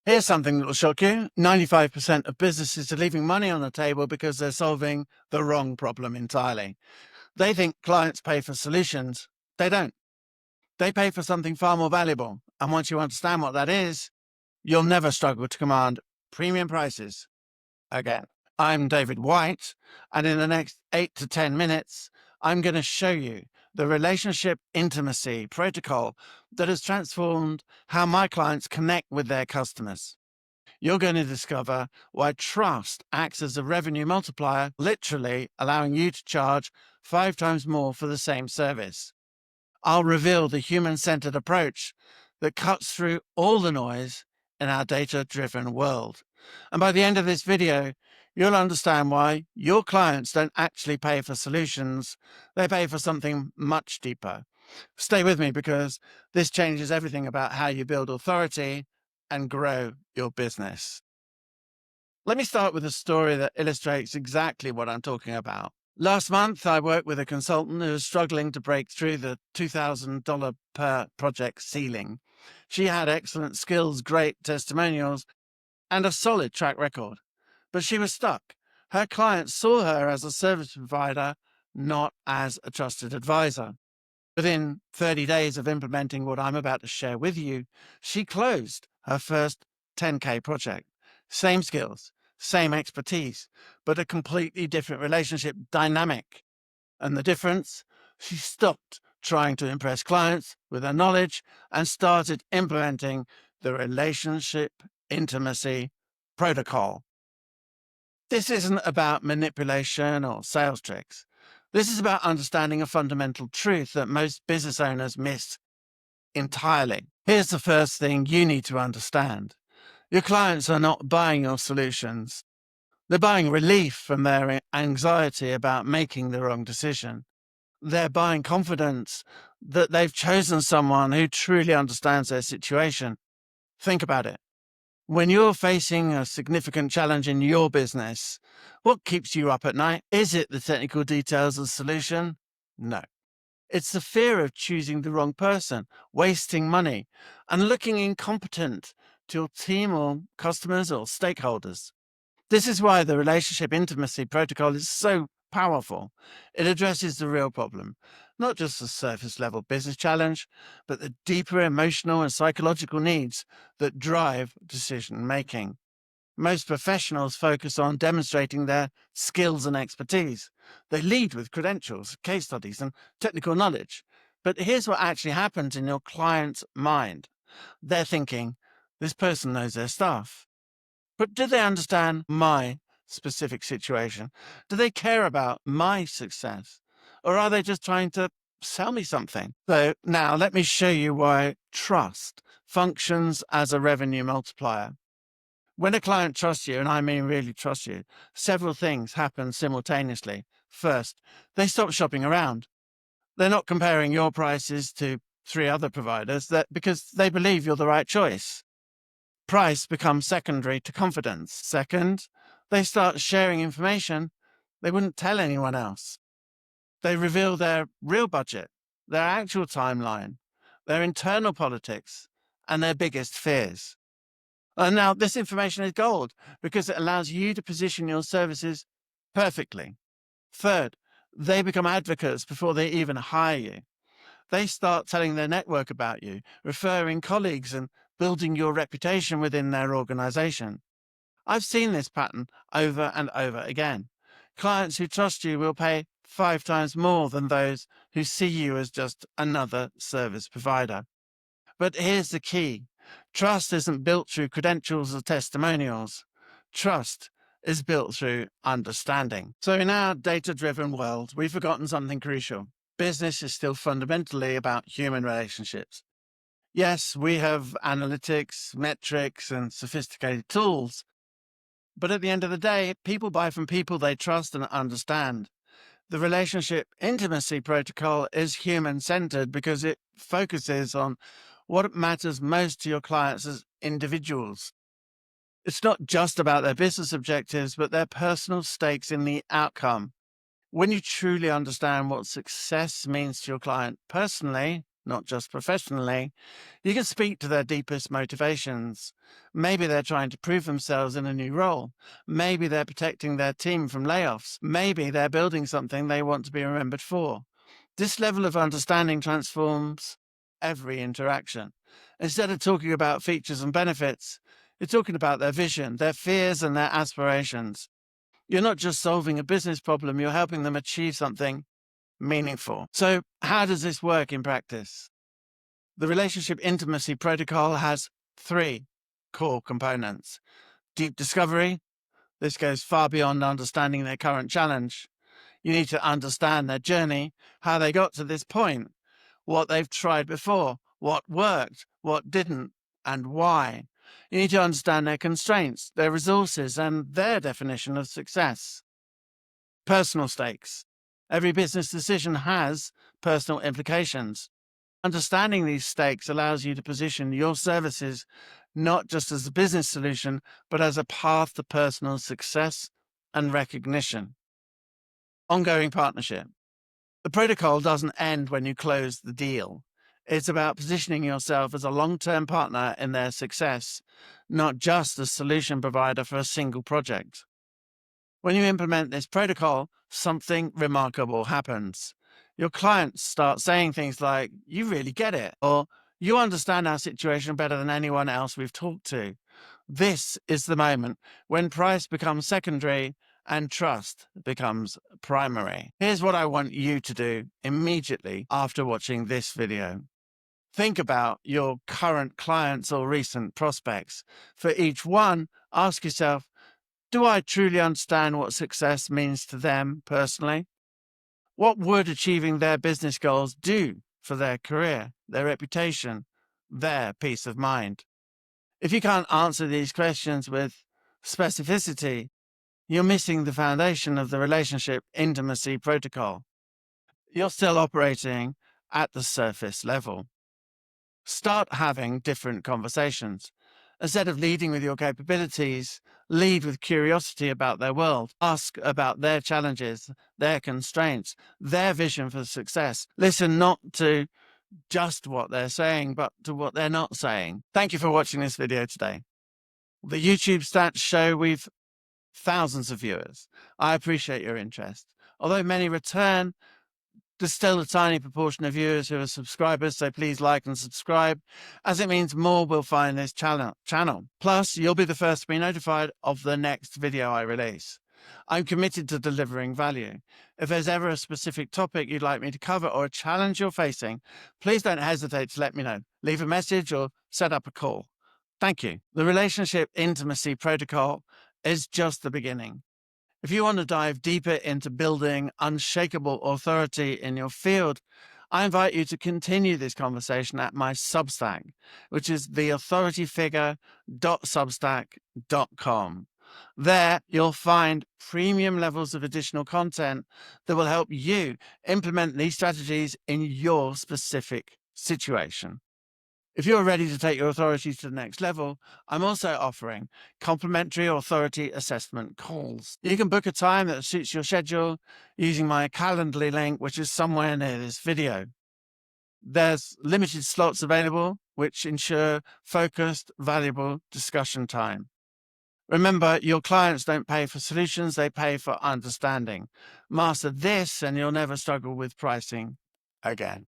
Here's something that will shock you. 95% of businesses are leaving money on the table because they're solving the wrong problem entirely. They think clients pay for solutions. They don't. They pay for something far more valuable. And once you understand what that is, you'll never struggle to command premium prices again. I'm David White, and in the next 8 to 10 minutes, I'm going to show you the relationship intimacy protocol that has transformed how my clients connect with their customers. You're going to discover why trust acts as a revenue multiplier, literally allowing you to charge 5 times more for the same service. I'll reveal the human-centered approach that cuts through all the noise in our data-driven world. And by the end of this video, you'll understand why your clients don't actually pay for solutions. They pay for something much deeper. Stay with me because this changes everything about how you build authority and grow your business. Let me start with a story that illustrates exactly what I'm talking about. Last month, I worked with a consultant who was struggling to break through the $2,000 per project ceiling. She had excellent skills, great testimonials, and a solid track record. But she was stuck. Her clients saw her as a service provider, not as a trusted advisor. Within 30 days of implementing what I'm about to share with you, she closed her first 10K project. Same skills, same expertise, but a completely different relationship dynamic. And the difference? She stopped trying to impress clients with her knowledge and started implementing the relationship intimacy protocol. This isn't about manipulation or sales tricks. This is about understanding a fundamental truth that most business owners miss entirely. Here's the first thing you need to understand. Your clients are not buying your solutions. They're buying relief from their anxiety about making the wrong decision. They're buying confidence that they've chosen someone who truly understands their situation. Think about it. When you're facing a significant challenge in your business, what keeps you up at night? Is it the technical details of the solution? No. It's the fear of choosing the wrong person, wasting money, and looking incompetent to your team or customers or stakeholders. This is why the relationship intimacy protocol is so powerful. It addresses the real problem, not just the surface level business challenge, but the deeper emotional and psychological needs that drive decision making. Most professionals focus on demonstrating their skills and expertise. They lead with credentials, case studies, and technical knowledge. But here's what actually happens in your client's mind. They're thinking, this person knows their stuff. But do they understand my specific situation? Do they care about my success? Or are they just trying to sell me something? So now let me show you why trust functions as a revenue multiplier. When a client trusts you, and I mean really trust you, several things happen simultaneously. First, they stop shopping around. They're not comparing your prices to 3 other providers because they believe you're the right choice. Price becomes secondary to confidence. Second, they start sharing information they wouldn't tell anyone else. They reveal their real budget, their actual timeline, their internal politics, and their biggest fears. And now this information is gold because it allows you to position your services perfectly. Third, they become advocates before they even hire you. They start telling their network about you, referring colleagues and building your reputation within their organization. I've seen this pattern over and over again. Clients who trust you will pay 5 times more than those who see you as just another service provider. But here's the key. Trust isn't built through credentials or testimonials. Trust is built through understanding. So in our data-driven world, we've forgotten something crucial. Business is still fundamentally about human relationships. Yes, we have analytics, metrics, and sophisticated tools. But at the end of the day, people buy from people they trust and understand. The relationship intimacy protocol is human-centered because it focuses on what matters most to your clients as individuals. It's not just about their business objectives, but their personal stakes in the outcome. When you truly understand what success means to your client personally, not just professionally. You can speak to their deepest motivations. Maybe they're trying to prove themselves in a new role. Maybe they're protecting their team from layoffs. Maybe they're building something they want to be remembered for. This level of understanding transforms every interaction. Instead of talking about features and benefits, you're talking about their vision, their fears, and their aspirations. You're not just solving a business problem, you're helping them achieve something meaningful. So, how does this work in practice? The relationship intimacy protocol has 3 core components. Deep discovery. This goes far beyond understanding their current challenge. You need to understand their journey, how they got to this point, what they've tried before, what worked, what didn't, and why. You need to understand their constraints, their resources, and their definition of success. Personal stakes. Every business decision has personal implications. Understanding these stakes allows you to position your services not just as a business solution, but as a path to personal success and recognition. Ongoing partnership. The protocol doesn't end when you close the deal. It's about positioning yourself as a long-term partner in their success, not just a solution provider for a single project. When you implement this protocol, something remarkable happens. Your clients start saying things like, "You really get it," or "You understand our situation better than anyone else we've talked to." This is the moment when price becomes secondary and trust becomes primary. Here's what I want you to do immediately after watching this video. Think about your current clients or recent prospects. For each one, ask yourself, do I truly understand what success means to them personally? What would achieving their business goals do for their career, their reputation, their peace of mind? If you can't answer these questions with specificity, you're missing the foundation of the relationship intimacy protocol. You're still operating at the surface level. Start having different conversations. Instead of leading with your capabilities, lead with curiosity about their world. Ask about their challenges, their constraints, their vision for success. Listen not to just what they're saying, but to what they're not saying. Thank you for watching this video today. The YouTube stats show we've thousands of viewers. I appreciate your interest. Although many return, there's still a tiny proportion of viewers who are subscribers, so please like and subscribe, as it means more will find this channel. Plus, you'll be the first to be notified of the next video I release. I'm committed to delivering value. If there's ever a specific topic you'd like me to cover or a challenge you're facing, please don't hesitate to let me know. Leave a message or set up a call. Thank you. The Relationship Intimacy Protocol is just the beginning. If you want to dive deeper into building unshakable authority in your field, I invite you to continue this conversation at my Substack, which is theauthorityfigure.substack.com. There, you'll find premium levels of additional content that will help you implement these strategies in your specific situation. If you're ready to take your authority to the next level, I'm also offering complimentary authority assessment calls. You can book a time that suits your schedule using my Calendly link, which is somewhere near this video. There's limited slots available, which ensure focused, valuable discussion time. Remember, your clients don't pay for solutions, they pay for understanding. Master this and you'll never struggle with pricing again.